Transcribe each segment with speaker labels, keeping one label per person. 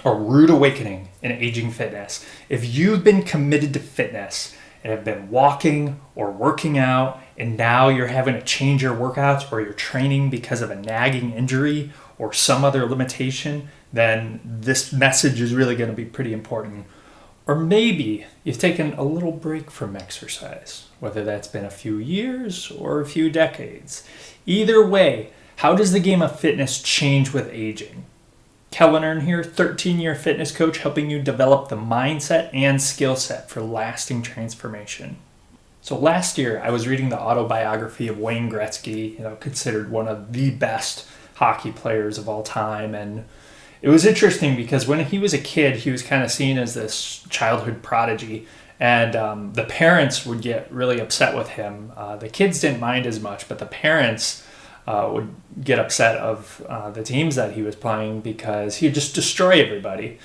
Speaker 1: a rude awakening in aging fitness. If you've been committed to fitness and have been walking or working out, and now you're having to change your workouts or your training because of a nagging injury or some other limitation, then this message is really going to be pretty important. Or maybe you've taken a little break from exercise, whether that's been a few years or a few decades. Either way, how does the game of fitness change with aging? Kellen Earn here, 13-year fitness coach, helping you develop the mindset and skill set for lasting transformation. So last year, I was reading the autobiography of Wayne Gretzky, considered one of the best hockey players of all time. And it was interesting because when he was a kid, he was kind of seen as this childhood prodigy. And the parents would get really upset with him. The kids didn't mind as much, but the parents would get upset of the teams that he was playing because he'd just destroy everybody.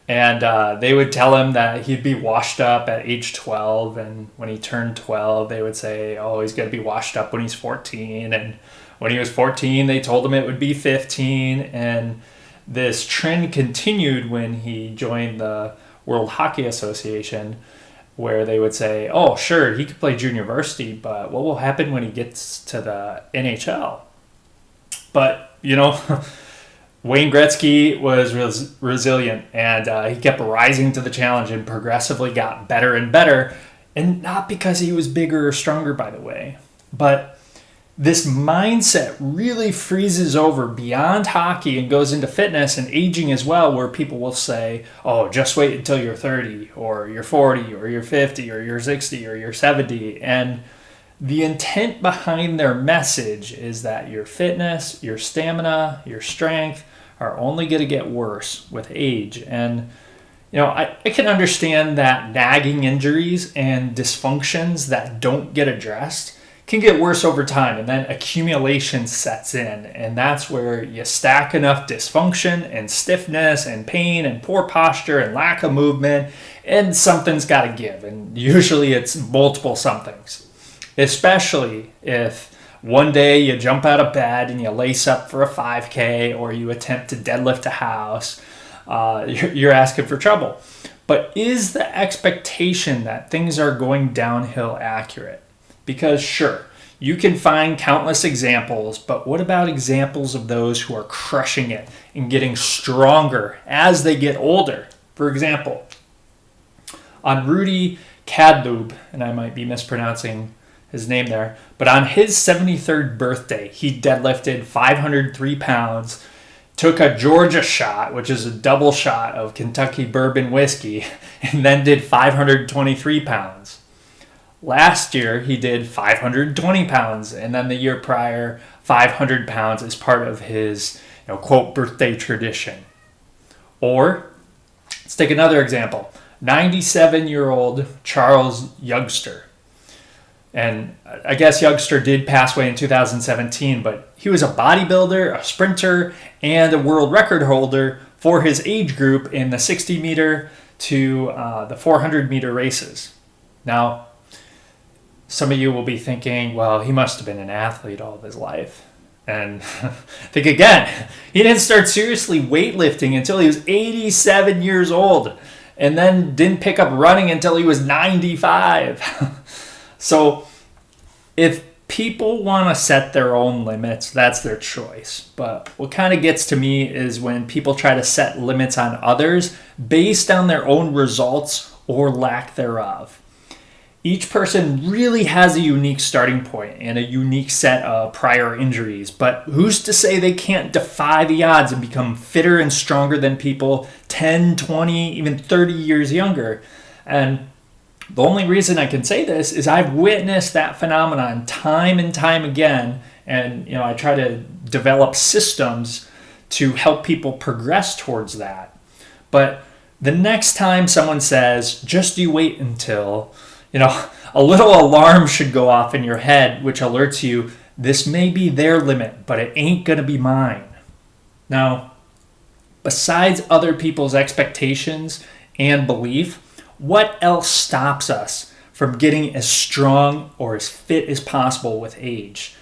Speaker 1: And they would tell him that he'd be washed up at age 12. And when he turned 12, they would say, oh, he's going to be washed up when he's 14. And when he was 14, they told him it would be 15. And this trend continued when he joined the World Hockey Association, where they would say, oh, sure, he could play junior varsity, but what will happen when he gets to the NHL? But, Wayne Gretzky was resilient, and he kept rising to the challenge and progressively got better and better. And not because he was bigger or stronger, by the way. But this mindset really freezes over beyond hockey and goes into fitness and aging as well, where people will say, oh, just wait until you're 30 or you're 40 or you're 50 or you're 60 or you're 70. And the intent behind their message is that your fitness, your stamina, your strength are only going to get worse with age. And, I can understand that nagging injuries and dysfunctions that don't get addressed can get worse over time, and then accumulation sets in. And that's where you stack enough dysfunction and stiffness and pain and poor posture and lack of movement, and something's got to give. And usually it's multiple somethings. Especially if one day you jump out of bed and you lace up for a 5K or you attempt to deadlift a house, you're asking for trouble. But is the expectation that things are going downhill accurate? Because sure, you can find countless examples, but what about examples of those who are crushing it and getting stronger as they get older? For example, on Rudy Kadlub, and I might be mispronouncing his name there, but on his 73rd birthday, he deadlifted 503 pounds, took a Georgia shot, which is a double shot of Kentucky bourbon whiskey, and then did 523 pounds. Last year, he did 520 pounds, and then the year prior, 500 pounds as part of his, quote, birthday tradition. Or, let's take another example. 97-year-old Charles Youngster. And I guess Youngster did pass away in 2017, but he was a bodybuilder, a sprinter, and a world record holder for his age group in the 60-meter to the 400-meter races. Now, some of you will be thinking, well, he must have been an athlete all of his life. And think again, he didn't start seriously weightlifting until he was 87 years old, and then didn't pick up running until he was 95. So if people want to set their own limits, that's their choice. But what kind of gets to me is when people try to set limits on others based on their own results or lack thereof. Each person really has a unique starting point and a unique set of prior injuries, but who's to say they can't defy the odds and become fitter and stronger than people 10, 20, even 30 years younger? And the only reason I can say this is I've witnessed that phenomenon time and time again, and I try to develop systems to help people progress towards that. But the next time someone says, just you wait until, a little alarm should go off in your head, which alerts you, this may be their limit, but it ain't going to be mine. Now, besides other people's expectations and belief, what else stops us from getting as strong or as fit as possible with age?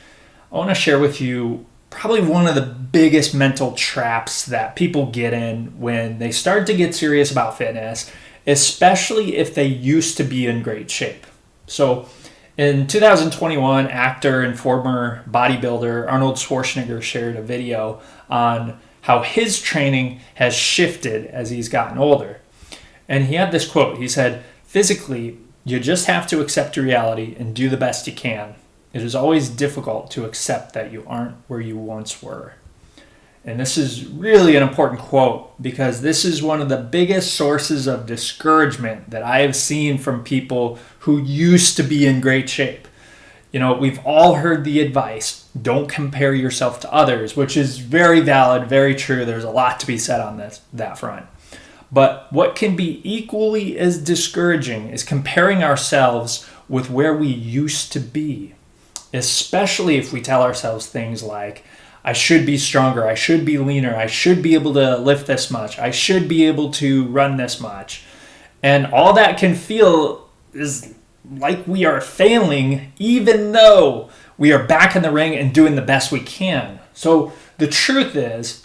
Speaker 1: I want to share with you probably one of the biggest mental traps that people get in when they start to get serious about fitness, especially if they used to be in great shape. So in 2021, actor and former bodybuilder Arnold Schwarzenegger shared a video on how his training has shifted as he's gotten older. And he had this quote. He said, "Physically, you just have to accept reality and do the best you can. It is always difficult to accept that you aren't where you once were." And this is really an important quote because this is one of the biggest sources of discouragement that I have seen from people who used to be in great shape. You know, we've all heard the advice, don't compare yourself to others, which is very valid, very true. There's a lot to be said on that front. But what can be equally as discouraging is comparing ourselves with where we used to be, especially if we tell ourselves things like, I should be stronger, I should be leaner, I should be able to lift this much, I should be able to run this much. And all that can feel is like we are failing, even though we are back in the ring and doing the best we can. So the truth is,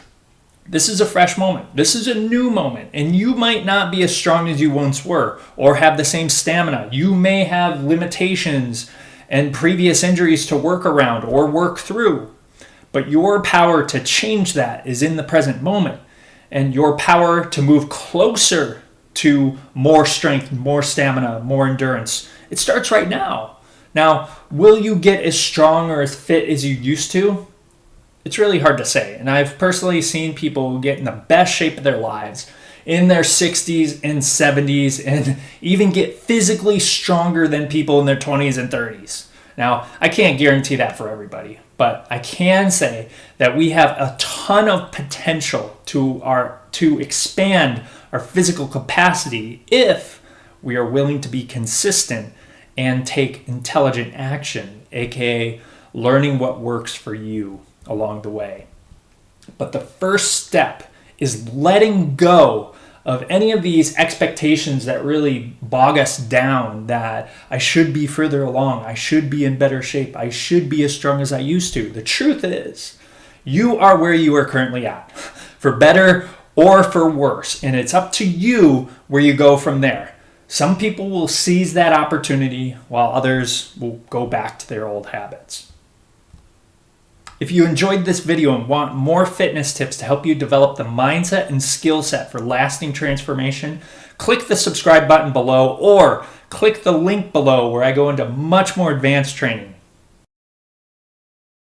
Speaker 1: this is a fresh moment. This is a new moment. And you might not be as strong as you once were or have the same stamina. You may have limitations and previous injuries to work around or work through. But your power to change that is in the present moment. And your power to move closer to more strength, more stamina, more endurance, it starts right now. Now, will you get as strong or as fit as you used to? It's really hard to say. And I've personally seen people get in the best shape of their lives in their 60s and 70s and even get physically stronger than people in their 20s and 30s. Now, I can't guarantee that for everybody, but I can say that we have a ton of potential to expand our physical capacity if we are willing to be consistent and take intelligent action, aka learning what works for you along the way. But the first step is letting go of any of these expectations that really bog us down, that I should be further along, I should be in better shape, I should be as strong as I used to. The truth is, you are where you are currently at, for better or for worse, and it's up to you where you go from there. Some people will seize that opportunity while others will go back to their old habits. If you enjoyed this video and want more fitness tips to help you develop the mindset and skill set for lasting transformation, click the subscribe button below or click the link below where I go into much more advanced training.